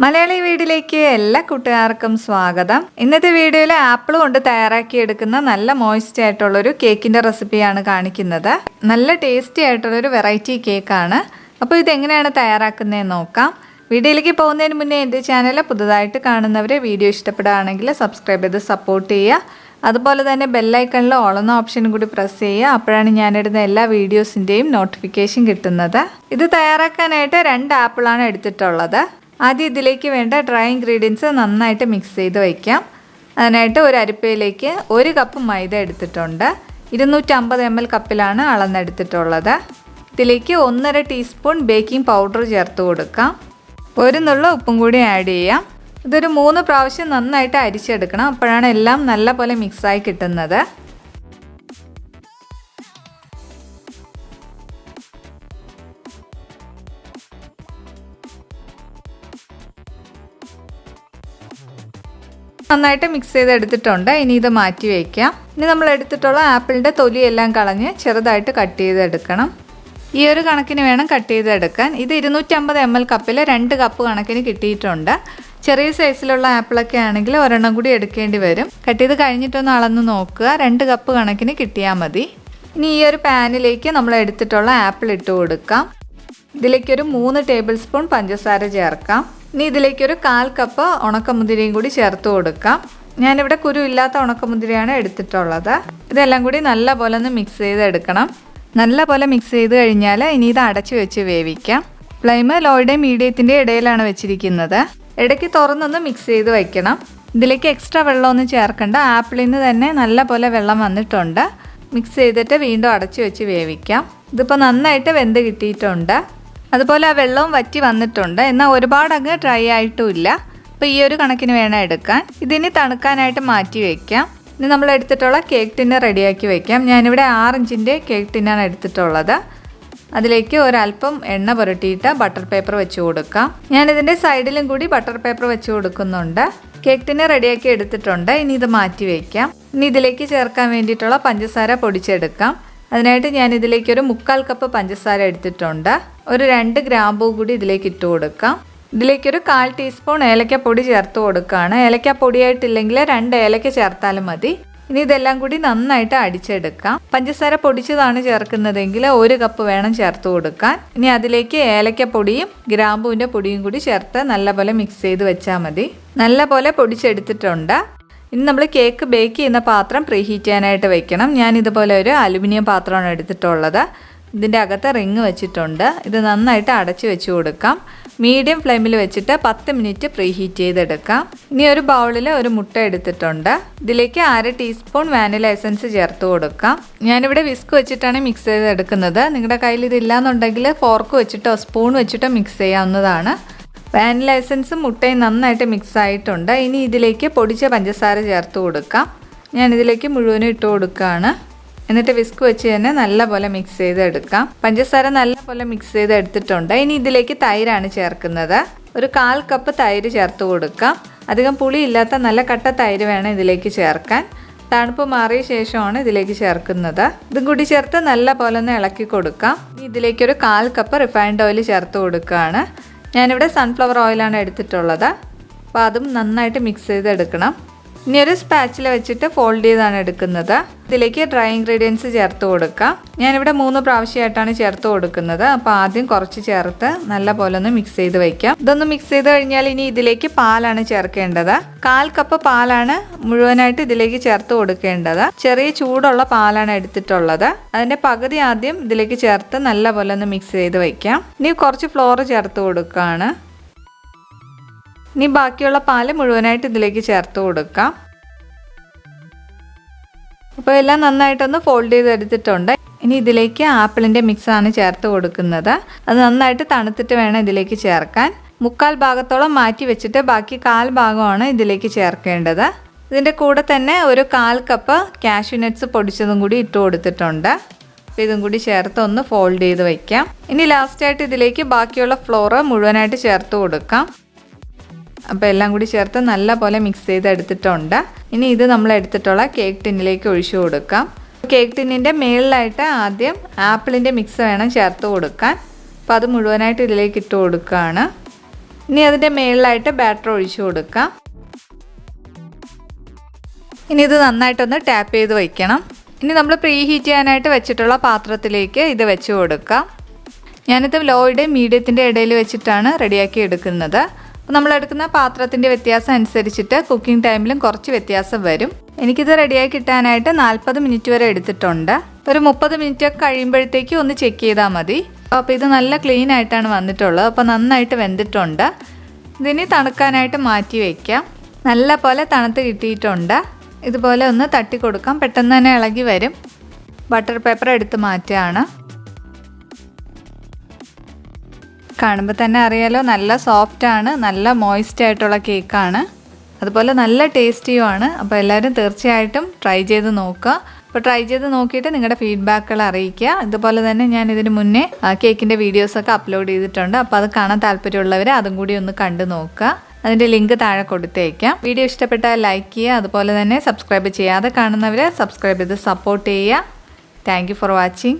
മലയാളി വീഡിയോയിലേക്ക് എല്ലാ കൂട്ടുകാർക്കും സ്വാഗതം. ഇന്നത്തെ വീഡിയോയിൽ ആപ്പിൾ കൊണ്ട് തയ്യാറാക്കിയെടുക്കുന്ന നല്ല മോയ്സ്റ്റ് ആയിട്ടുള്ളൊരു കേക്കിൻ്റെ റെസിപ്പിയാണ് കാണിക്കുന്നത്. നല്ല ടേസ്റ്റി ആയിട്ടുള്ളൊരു വെറൈറ്റി കേക്കാണ്. അപ്പോൾ ഇതെങ്ങനെയാണ് തയ്യാറാക്കുന്നതെന്ന് നോക്കാം. വീഡിയോയിലേക്ക് പോകുന്നതിന് മുന്നേ എൻ്റെ ചാനൽ പുതുതായിട്ട് കാണുന്നവർ വീഡിയോ ഇഷ്ടപ്പെടുകയാണെങ്കിൽ സബ്സ്ക്രൈബ് ചെയ്ത് സപ്പോർട്ട് ചെയ്യുക. അതുപോലെ തന്നെ ബെല്ലൈക്കണിൽ ഓൾ എന്ന ഓപ്ഷനും കൂടി പ്രസ് ചെയ്യുക. അപ്പോഴാണ് ഞാനിടുന്ന എല്ലാ വീഡിയോസിൻ്റെയും നോട്ടിഫിക്കേഷൻ കിട്ടുന്നത്. ഇത് തയ്യാറാക്കാനായിട്ട് 2 ആപ്പിളാണ് എടുത്തിട്ടുള്ളത്. ആദ്യം ഇതിലേക്ക് വേണ്ട ഡ്രൈ ഇൻഗ്രീഡിയൻസ് നന്നായിട്ട് മിക്സ് ചെയ്ത് വയ്ക്കാം. അതിനായിട്ട് ഒരു അരിപ്പയിലേക്ക് 1 കപ്പ് മൈദ എടുത്തിട്ടുണ്ട്. 250 ml കപ്പിലാണ് അളന്നെടുത്തിട്ടുള്ളത്. ഇതിലേക്ക് 1.5 ടീസ്പൂൺ ബേക്കിംഗ് പൗഡർ ചേർത്ത് കൊടുക്കാം. 1 നുള്ള ഉപ്പും കൂടി ആഡ് ചെയ്യാം. ഇതൊരു 3 പ്രാവശ്യം നന്നായിട്ട് അരിച്ചെടുക്കണം. അപ്പോഴാണ് എല്ലാം നല്ലപോലെ മിക്സായി കിട്ടുന്നത്. നന്നായിട്ട് മിക്സ് ചെയ്തെടുത്തിട്ടുണ്ട്. ഇനി ഇത് മാറ്റി വയ്ക്കാം. ഇനി നമ്മൾ എടുത്തിട്ടുള്ള ആപ്പിളിൻ്റെ തൊലിയെല്ലാം കളഞ്ഞ് ചെറുതായിട്ട് കട്ട് ചെയ്തെടുക്കണം. ഈ ഒരു കണക്കിന് വേണം കട്ട് ചെയ്തെടുക്കാൻ. ഇത് 250 ml കപ്പിൽ 2 കപ്പ് കണക്കിന് കിട്ടിയിട്ടുണ്ട്. ചെറിയ സൈസിലുള്ള ആപ്പിളൊക്കെ ആണെങ്കിൽ ഒരെണ്ണം കൂടി എടുക്കേണ്ടി വരും. കട്ട് ചെയ്ത് കഴിഞ്ഞിട്ടൊന്ന് അളന്ന് നോക്കുക. 2 കപ്പ് കണക്കിന് കിട്ടിയാൽ മതി. ഇനി ഈ ഒരു പാനിലേക്ക് നമ്മൾ എടുത്തിട്ടുള്ള ആപ്പിൾ ഇട്ട് കൊടുക്കാം. ഇതിലേക്കൊരു 3 ടേബിൾ സ്പൂൺ പഞ്ചസാര ചേർക്കാം. ഇനി ഇതിലേക്കൊരു 1/4 കപ്പ് ഉണക്കമുന്തിരിയും കൂടി ചേർത്ത് കൊടുക്കാം. ഞാനിവിടെ കുരു ഇല്ലാത്ത ഉണക്കമുന്തിരിയാണ് എടുത്തിട്ടുള്ളത്. ഇതെല്ലാം കൂടി നല്ലപോലെ ഒന്ന് മിക്സ് ചെയ്തെടുക്കണം. നല്ലപോലെ മിക്സ് ചെയ്ത് കഴിഞ്ഞാൽ ഇനി ഇത് അടച്ചു വെച്ച് വേവിക്കാം. ഫ്ലെയിം ലോയുടെയും മീഡിയത്തിൻ്റെ ഇടയിലാണ് വെച്ചിരിക്കുന്നത്. ഇടയ്ക്ക് തുറന്നൊന്ന് മിക്സ് ചെയ്ത് വയ്ക്കണം. ഇതിലേക്ക് എക്സ്ട്രാ വെള്ളമൊന്നും ചേർക്കണ്ട. ആപ്പിളിൽ നിന്ന് തന്നെ നല്ലപോലെ വെള്ളം വന്നിട്ടുണ്ട്. മിക്സ് ചെയ്തിട്ട് വീണ്ടും അടച്ചു വെച്ച് വേവിക്കാം. ഇതിപ്പോൾ നന്നായിട്ട് വെന്ത് കിട്ടിയിട്ടുണ്ട്. അതുപോലെ ആ വെള്ളവും വറ്റി വന്നിട്ടുണ്ട്. എന്നാൽ ഒരുപാട് അങ്ങ് ഡ്രൈ ആയിട്ടുമില്ല. അപ്പോൾ ഈ ഒരു കണക്കിന് വേണം എടുക്കാൻ. ഇതിനി തണുക്കാനായിട്ട് മാറ്റി വയ്ക്കാം. ഇനി നമ്മൾ എടുത്തിട്ടുള്ള കേക്ക് ടിന്ന് റെഡിയാക്കി വയ്ക്കാം. ഞാനിവിടെ 6 ഇഞ്ചിൻ്റെ കേക്ക് ടിന്നാണ് എടുത്തിട്ടുള്ളത്. അതിലേക്ക് ഒരല്പം എണ്ണ പുരട്ടിയിട്ട് ബട്ടർ പേപ്പർ വെച്ച് കൊടുക്കാം. ഞാനിതിൻ്റെ സൈഡിലും കൂടി ബട്ടർ പേപ്പർ വെച്ച് കൊടുക്കുന്നുണ്ട്. കേക്ക് ടിന്ന് റെഡിയാക്കി എടുത്തിട്ടുണ്ട്. ഇനി ഇത് മാറ്റി വയ്ക്കാം. ഇനി ഇതിലേക്ക് ചേർക്കാൻ വേണ്ടിയിട്ടുള്ള പഞ്ചസാര പൊടിച്ചെടുക്കാം. അതിനായിട്ട് ഞാൻ ഇതിലേക്ക് ഒരു 1/4 കപ്പ് പഞ്ചസാര എടുത്തിട്ടുണ്ട്. ഒരു 2 ഗ്രാമ്പൂ കൂടി ഇതിലേക്ക് ഇട്ട് കൊടുക്കാം. ഇതിലേക്കൊരു 1/4 ടീസ്പൂൺ ഏലക്കപ്പൊടി ചേർത്ത് കൊടുക്കുകയാണ്. ഏലക്കപ്പൊടിയായിട്ടില്ലെങ്കിൽ 2 ഏലക്ക ചേർത്താലും മതി. ഇനി ഇതെല്ലാം കൂടി നന്നായിട്ട് അടിച്ചെടുക്കാം. പഞ്ചസാര പൊടിച്ചതാണ് ചേർക്കുന്നതെങ്കിൽ 1 കപ്പ് വേണം ചേർത്ത് കൊടുക്കാൻ. ഇനി അതിലേക്ക് ഏലക്കപ്പൊടിയും ഗ്രാമ്പൂവിൻ്റെ പൊടിയും കൂടി ചേർത്ത് നല്ലപോലെ മിക്സ് ചെയ്ത് വെച്ചാൽ മതി. നല്ലപോലെ പൊടിച്ചെടുത്തിട്ടുണ്ട്. ഇനി നമ്മൾ കേക്ക് ബേക്ക് ചെയ്യുന്ന പാത്രം പ്രീഹീറ്റ് ചെയ്യാനായിട്ട് വെക്കണം. ഞാൻ ഇതുപോലെ ഒരു അലുമിനിയം പാത്രമാണ് എടുത്തിട്ടുള്ളത്. ഇതിൻ്റെ അകത്ത് റിങ് വെച്ചിട്ടുണ്ട്. ഇത് നന്നായിട്ട് അടച്ച് വെച്ച് കൊടുക്കാം. മീഡിയം ഫ്ലെയിമിൽ വെച്ചിട്ട് 10 മിനിറ്റ് പ്രീഹീറ്റ് ചെയ്തെടുക്കാം. ഇനി ഒരു ബൗളിൽ ഒരു മുട്ട എടുത്തിട്ടുണ്ട്. ഇതിലേക്ക് 1/2 ടീസ്പൂൺ വാനില എസൻസ് ചേർത്ത് കൊടുക്കാം. ഞാനിവിടെ വിസ്ക് വെച്ചിട്ടാണ് മിക്സ് ചെയ്തെടുക്കുന്നത്. നിങ്ങളുടെ കയ്യിൽ ഇതില്ലാന്നുണ്ടെങ്കിൽ ഫോർക്ക് വെച്ചിട്ടോ സ്പൂൺ വെച്ചിട്ടോ മിക്സ് ചെയ്യാവുന്നതാണ്. വാനില എസൻസും മുട്ടയും നന്നായിട്ട് മിക്സ് ആയിട്ടുണ്ട്. ഇനി ഇതിലേക്ക് പൊടിച്ച പഞ്ചസാര ചേർത്ത് കൊടുക്കാം. ഞാനിതിലേക്ക് മുഴുവനും ഇട്ട് കൊടുക്കുകയാണ്. എന്നിട്ട് വിസ്ക് വെച്ച് തന്നെ നല്ലപോലെ മിക്സ് ചെയ്തെടുക്കാം. പഞ്ചസാര നല്ലപോലെ മിക്സ് ചെയ്തെടുത്തിട്ടുണ്ട്. ഇനി ഇതിലേക്ക് തൈരാണ് ചേർക്കുന്നത്. ഒരു 1/4 കപ്പ് തൈര് ചേർത്ത് കൊടുക്കാം. അധികം പുളിയില്ലാത്ത നല്ല കട്ട തൈര് വേണം ഇതിലേക്ക് ചേർക്കാൻ. തണുപ്പ് മാറിയ ശേഷമാണ് ഇതിലേക്ക് ചേർക്കുന്നത്. ഇതും കൂടി ചേർത്ത് നല്ലപോലെ ഒന്ന് ഇളക്കി കൊടുക്കാം. ഇതിലേക്കൊരു 1/4 കപ്പ് റിഫൈൻഡ് ഓയിൽ ചേർത്ത് കൊടുക്കുകയാണ്. ഞാനിവിടെ സൺഫ്ലവർ ഓയിലാണ് എടുത്തിട്ടുള്ളത്. അപ്പോൾ അതും നന്നായിട്ട് മിക്സ് ചെയ്തെടുക്കണം. ഇനി ഒരു സ്പാച്ചില വെച്ചിട്ട് ഫോൾഡ് ചെയ്താണ് എടുക്കുന്നത്. ഇതിലേക്ക് ഡ്രൈ ഇൻഗ്രീഡിയൻസ് ചേർത്ത് കൊടുക്കാം. ഞാനിവിടെ 3 പ്രാവശ്യമായിട്ടാണ് ചേർത്ത് കൊടുക്കുന്നത്. അപ്പോൾ ആദ്യം കുറച്ച് ചേർത്ത് നല്ലപോലെ ഒന്ന് മിക്സ് ചെയ്ത് വയ്ക്കാം. ഇതൊന്ന് മിക്സ് ചെയ്ത് കഴിഞ്ഞാൽ ഇനി ഇതിലേക്ക് പാലാണ് ചേർക്കേണ്ടത്. 1/4 കപ്പ് പാലാണ് മുഴുവനായിട്ട് ഇതിലേക്ക് ചേർത്ത് കൊടുക്കേണ്ടത്. ചെറിയ ചൂടുള്ള പാലാണ് എടുത്തിട്ടുള്ളത്. അതിൻ്റെ പകുതി ആദ്യം ഇതിലേക്ക് ചേർത്ത് നല്ലപോലെ ഒന്ന് മിക്സ് ചെയ്ത് വയ്ക്കാം. ഇനി കുറച്ച് ഫ്ലോർ ചേർത്ത് കൊടുക്കുകയാണ്. ഇനി ബാക്കിയുള്ള പാല് മുഴുവനായിട്ട് ഇതിലേക്ക് ചേർത്ത് കൊടുക്കാം. അപ്പോൾ എല്ലാം നന്നായിട്ടൊന്ന് ഫോൾഡ് ചെയ്തെടുത്തിട്ടുണ്ട്. ഇനി ഇതിലേക്ക് ആപ്പിളിൻ്റെ മിക്സാണ് ചേർത്ത് കൊടുക്കുന്നത്. അത് നന്നായിട്ട് തണുത്തിട്ട് വേണം ഇതിലേക്ക് ചേർക്കാൻ. 1/4 ഭാഗത്തോളം മാറ്റി വെച്ചിട്ട് ബാക്കി 1/4 ഭാഗമാണ് ഇതിലേക്ക് ചേർക്കേണ്ടത്. ഇതിൻ്റെ കൂടെ തന്നെ ഒരു 1/4 കപ്പ് കാഷ്യൂ നട്ട്സ് പൊടിച്ചതും കൂടി ഇട്ട് കൊടുത്തിട്ടുണ്ട്. അപ്പോൾ ഇതും കൂടി ചേർത്ത് ഒന്ന് ഫോൾഡ് ചെയ്ത് വയ്ക്കാം. ഇനി ലാസ്റ്റായിട്ട് ഇതിലേക്ക് ബാക്കിയുള്ള ഫ്ലോർ മുഴുവനായിട്ട് ചേർത്ത് കൊടുക്കാം. അപ്പോൾ എല്ലാം കൂടി ചേർത്ത് നല്ലപോലെ മിക്സ് ചെയ്തെടുത്തിട്ടുണ്ട്. ഇനി ഇത് നമ്മൾ എടുത്തിട്ടുള്ള കേക്ക് ടിന്നിലേക്ക് ഒഴിച്ചു കൊടുക്കാം. കേക്ക് ടിന്നിൻ്റെ മേളിലായിട്ട് ആദ്യം ആപ്പിളിൻ്റെ മിക്സ് വേണം ചേർത്ത് കൊടുക്കാൻ. അപ്പോൾ അത് മുഴുവനായിട്ട് ഇതിലേക്ക് ഇട്ട് കൊടുക്കുകയാണ്. ഇനി അതിൻ്റെ മുകളിലായിട്ട് ബാറ്റർ ഒഴിച്ചു കൊടുക്കാം. ഇനി ഇത് നന്നായിട്ടൊന്ന് ടാപ്പ് ചെയ്ത് വയ്ക്കണം. ഇനി നമ്മൾ പ്രീ ഹീറ്റ് ചെയ്യാനായിട്ട് വെച്ചിട്ടുള്ള പാത്രത്തിലേക്ക് ഇത് വെച്ച് കൊടുക്കാം. ഞാനിത് ലോയുടെയും മീഡിയത്തിൻ്റെ ഇടയിൽ വെച്ചിട്ടാണ് റെഡിയാക്കി എടുക്കുന്നത്. അപ്പോൾ നമ്മളെടുക്കുന്ന പാത്രത്തിൻ്റെ വ്യത്യാസം അനുസരിച്ചിട്ട് കുക്കിംഗ് ടൈമിലും കുറച്ച് വ്യത്യാസം വരും. എനിക്കിത് റെഡിയാക്കി കിട്ടാനായിട്ട് 40 മിനിറ്റ് വരെ എടുത്തിട്ടുണ്ട്. ഒരു 30 മിനിറ്റ് ഒക്കെ കഴിയുമ്പോഴത്തേക്കും ഒന്ന് ചെക്ക് ചെയ്താൽ മതി. അപ്പോൾ ഇത് നല്ല ക്ലീൻ ആയിട്ടാണ് വന്നിട്ടുള്ളത്. അപ്പോൾ നന്നായിട്ട് വെന്തിട്ടുണ്ട്. ഇതിനി തണുക്കാനായിട്ട് മാറ്റി വയ്ക്കാം. നല്ല പോലെ തണുത്ത് കിട്ടിയിട്ടുണ്ട്. ഇതുപോലെ ഒന്ന് തട്ടി കൊടുക്കാം. പെട്ടെന്ന് തന്നെ ഇളകി വരും. ബട്ടർ പേപ്പർ എടുത്ത് മാറ്റുകയാണ്. കാണുമ്പോൾ തന്നെ അറിയാലോ, നല്ല സോഫ്റ്റാണ്, നല്ല മോയ്സ്റ്റ് ആയിട്ടുള്ള കേക്കാണ്. അതുപോലെ നല്ല ടേസ്റ്റിയുമാണ്. അപ്പോൾ എല്ലാവരും തീർച്ചയായിട്ടും ട്രൈ ചെയ്ത് നോക്കുക. അപ്പോൾ ട്രൈ ചെയ്ത് നോക്കിയിട്ട് നിങ്ങളുടെ ഫീഡ്ബാക്കുകൾ അറിയിക്കുക. ഇതുപോലെ തന്നെ ഞാൻ ഇതിന് മുന്നേ കേക്കിൻ്റെ വീഡിയോസൊക്കെ അപ്ലോഡ് ചെയ്തിട്ടുണ്ട്. അപ്പോൾ അത് കാണാൻ താല്പര്യമുള്ളവർ അതും കൂടി ഒന്ന് കണ്ടു നോക്കുക. അതിൻ്റെ ലിങ്ക് താഴെ കൊടുത്തേക്കാം. വീഡിയോ ഇഷ്ടപ്പെട്ടാൽ ലൈക്ക് ചെയ്യുക. അതുപോലെ തന്നെ സബ്സ്ക്രൈബ് ചെയ്യാതെ കാണുന്നവർ സബ്സ്ക്രൈബ് ചെയ്ത് സപ്പോർട്ട് ചെയ്യുക. Thank you for watching.